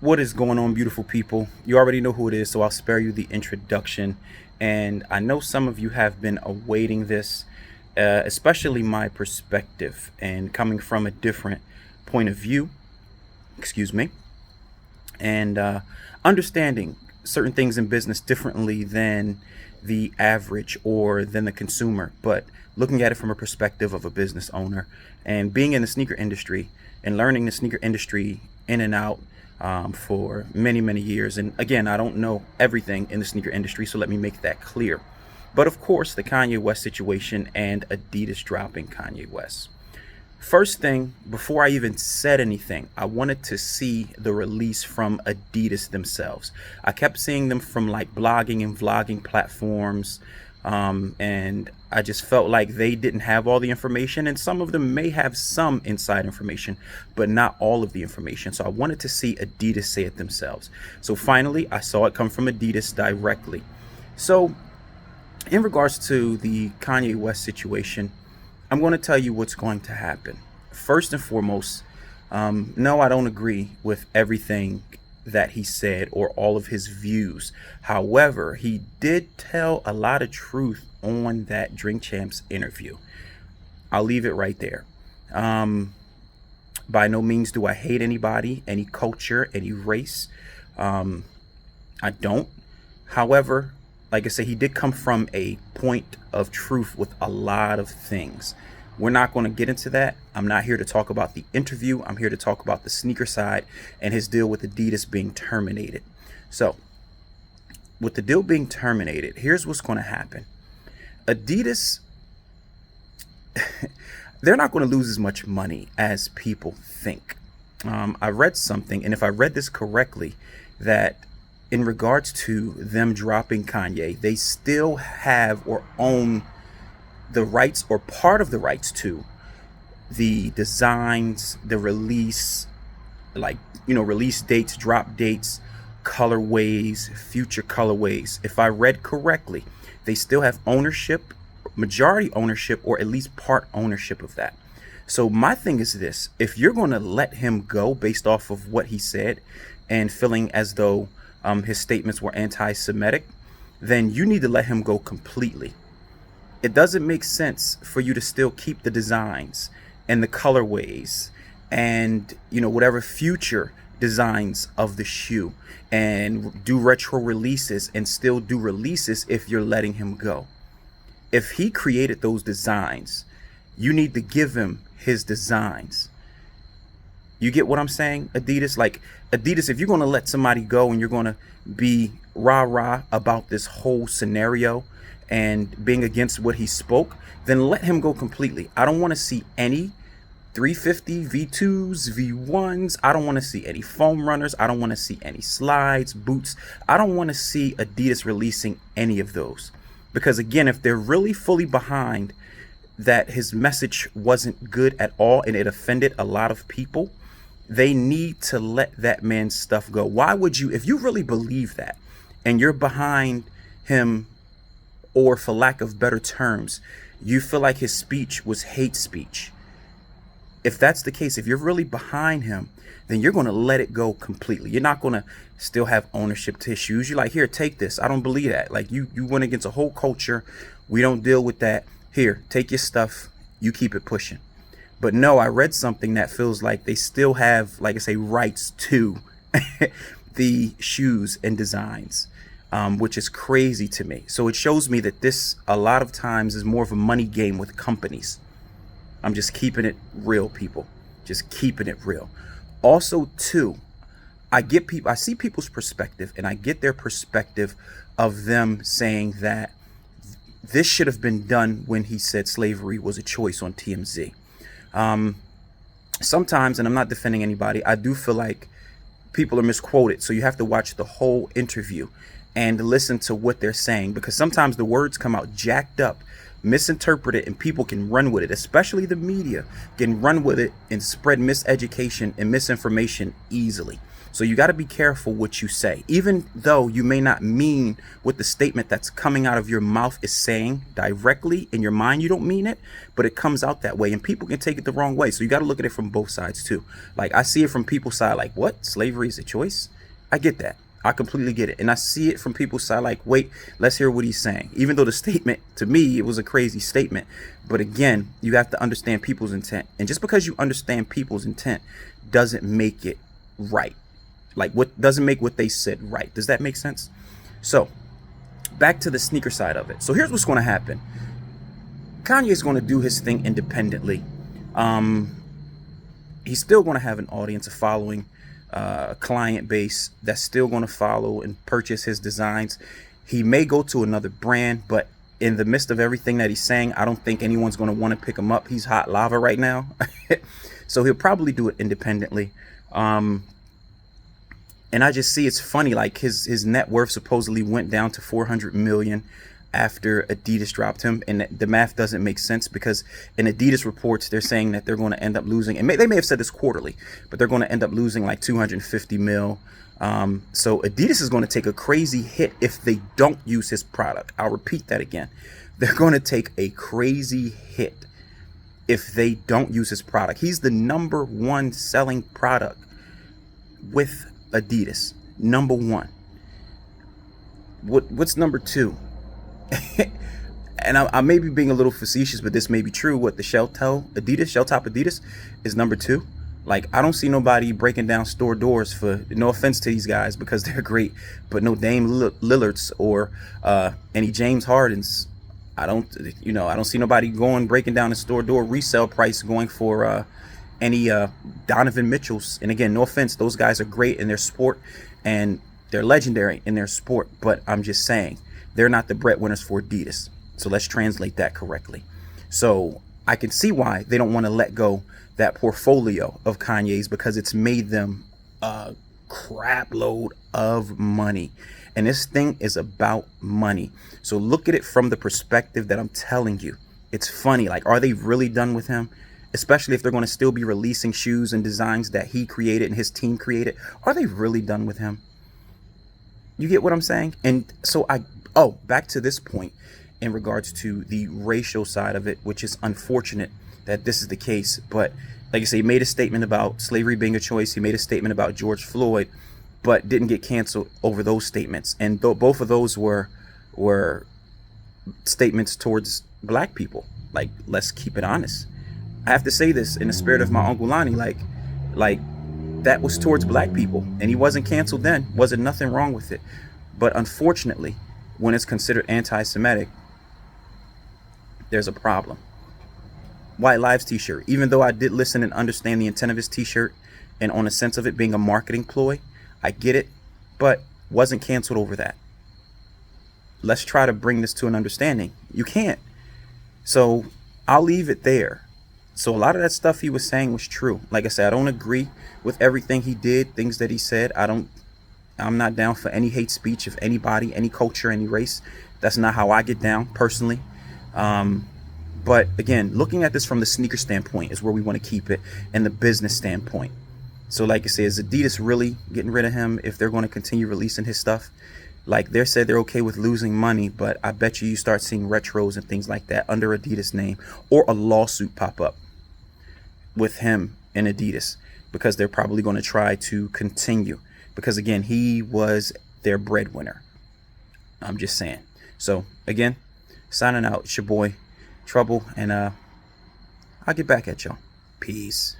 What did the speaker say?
What is going on, beautiful people? You already know who it is, so I'll spare you the introduction. And I know some of you have been awaiting this, especially my perspective and coming from a different point of view, excuse me, and understanding certain things in business differently than the average or than the consumer, but looking at it from a perspective of a business owner and being in the sneaker industry and learning the sneaker industry in and out for many, many years. And again, I don't know everything in the sneaker industry, so let me make that clear. But of course, the Kanye West situation and Adidas dropping Kanye West. First thing, before I even said anything, I wanted to see the release from Adidas themselves. I kept seeing them from like blogging and vlogging platforms, and I just felt like they didn't have all the information, and some of them may have some inside information, but not all of the information. So I wanted to see Adidas say it themselves. So finally, I saw it come from Adidas directly. So in regards to the Kanye West situation, I'm going to tell you what's going to happen. First and foremost, no, I don't agree with everything that he said or all of his views. However, he did tell a lot of truth on that Drink Champs interview. I'll leave it right there. By no means do I hate anybody, any culture, any race. I don't. However, like I said, he did come from a point of truth with a lot of things. We're not going to get into that. I'm not here to talk about the interview. I'm here to talk about the sneaker side and his deal with Adidas being terminated. So, with the deal being terminated, here's what's going to happen. Adidas, they're not going to lose as much money as people think. I read something, and if I read this correctly, that in regards to them dropping Kanye, they still have or own the rights or part of the rights to the designs, the release, like, release dates, drop dates, colorways, future colorways. If I read correctly, they still have ownership, majority ownership, or at least part ownership of that. So my thing is this: if you're going to let him go based off of what he said and feeling as though his statements were anti-Semitic, then you need to let him go completely. It doesn't make sense for you to still keep the designs and the colorways and, whatever future designs of the shoe and do retro releases and still do releases if you're letting him go. If he created those designs, you need to give him his designs. You get what I'm saying, Adidas? Like, Adidas, if you're going to let somebody go and you're going to be rah-rah about this whole scenario and being against what he spoke, then let him go completely. I don't want to see any 350 V2s, V1s. I don't want to see any foam runners. I don't want to see any slides, boots. I don't want to see Adidas releasing any of those. Because again, if they're really fully behind that his message wasn't good at all and it offended a lot of people, they need to let that man's stuff go. Why would you, if you really believe that and you're behind him, or for lack of better terms, you feel like his speech was hate speech? If that's the case, if you're really behind him, then you're going to let it go completely. You're not going to still have ownership to his shoes. You're like, here, take this. I don't believe that. Like, you went against a whole culture. We don't deal with that. Here, take your stuff. You keep it pushing. But no, I read something that feels like they still have, like I say, rights to the shoes and designs, which is crazy to me. So it shows me that this, a lot of times, is more of a money game with companies. I'm just keeping it real, people. Just keeping it real. Also, too, I see people's perspective, and I get their perspective of them saying that this should have been done when he said slavery was a choice on TMZ. Sometimes, and I'm not defending anybody, I do feel like people are misquoted. So you have to watch the whole interview and listen to what they're saying, because sometimes the words come out jacked up misinterpret it, and people can run with it, especially the media can run with it and spread miseducation and misinformation easily. So you got to be careful what you say, even though you may not mean what the statement that's coming out of your mouth is saying directly. In your mind, you don't mean it, but it comes out that way, and people can take it the wrong way. So you got to look at it from both sides too. Like, I see it from people's side, like, what? Slavery is a choice? I get that. I completely get it. And I see it from people's side, like, wait, let's hear what he's saying. Even though the statement, to me, it was a crazy statement. But again, you have to understand people's intent. And just because you understand people's intent doesn't make it right. Like, what doesn't make what they said right. Does that make sense? So back to the sneaker side of it. So here's what's going to happen. Kanye's going to do his thing independently. He's still going to have an audience, a following, a client base that's still going to follow and purchase his designs. He may go to another brand, but in the midst of everything that he's saying, I don't think anyone's going to want to pick him up. He's hot lava right now. So he'll probably do it independently. And I just see it's funny, like his net worth supposedly went down to 400 million after Adidas dropped him. And the math doesn't make sense, because in Adidas reports, they're saying that they're going to end up losing, and they may have said this quarterly, but they're going to end up losing like 250 mil. So Adidas is going to take a crazy hit if they don't use his product. I'll repeat that again. They're going to take a crazy hit if they don't use his product. He's the #1 selling product with Adidas. #1. What's #2? And I may be being a little facetious, but this may be true. What, the shell top Adidas is #2. Like, I don't see nobody breaking down store doors for, no offense to these guys because they're great, but no Dame Lillards or any James Hardens. I don't see nobody breaking down the store door resale price going for any Donovan Mitchells. And again, no offense, those guys are great in their sport and they're legendary in their sport, but I'm just saying they're not the breadwinners for Adidas. So let's translate that correctly. So I can see why they don't want to let go that portfolio of Kanye's, because it's made them a crap load of money. And this thing is about money. So look at it from the perspective that I'm telling you. It's funny. Like, are they really done with him? Especially if they're going to still be releasing shoes and designs that he created and his team created. Are they really done with him? You get what I'm saying? And so back to this point in regards to the racial side of it, which is unfortunate that this is the case. But like I say, he made a statement about slavery being a choice. He made a statement about George Floyd, but didn't get canceled over those statements. And both of those were statements towards black people. Like, let's keep it honest. I have to say this in the spirit of my Uncle Lonnie, like that was towards black people, and he wasn't canceled then. Wasn't nothing wrong with it. But unfortunately, when it's considered anti-Semitic, there's a problem. White Lives t-shirt, even though I did listen and understand the intent of his t-shirt and on a sense of it being a marketing ploy, I get it, but wasn't canceled over that. Let's try to bring this to an understanding. You can't. So I'll leave it there. So a lot of that stuff he was saying was true. Like I said, I don't agree with everything he did, things that he said. I'm not down for any hate speech of anybody, any culture, any race. That's not how I get down personally. But again, looking at this from the sneaker standpoint is where we want to keep it, and the business standpoint. So like I said, is Adidas really getting rid of him if they're going to continue releasing his stuff? Like, they said they're okay with losing money, but I bet you start seeing retros and things like that under Adidas name, or a lawsuit pop up with him and Adidas, because they're probably going to try to continue, because again, he was their breadwinner. I'm just saying. So again, signing out. It's your boy Trouble, and I'll get back at y'all. Peace.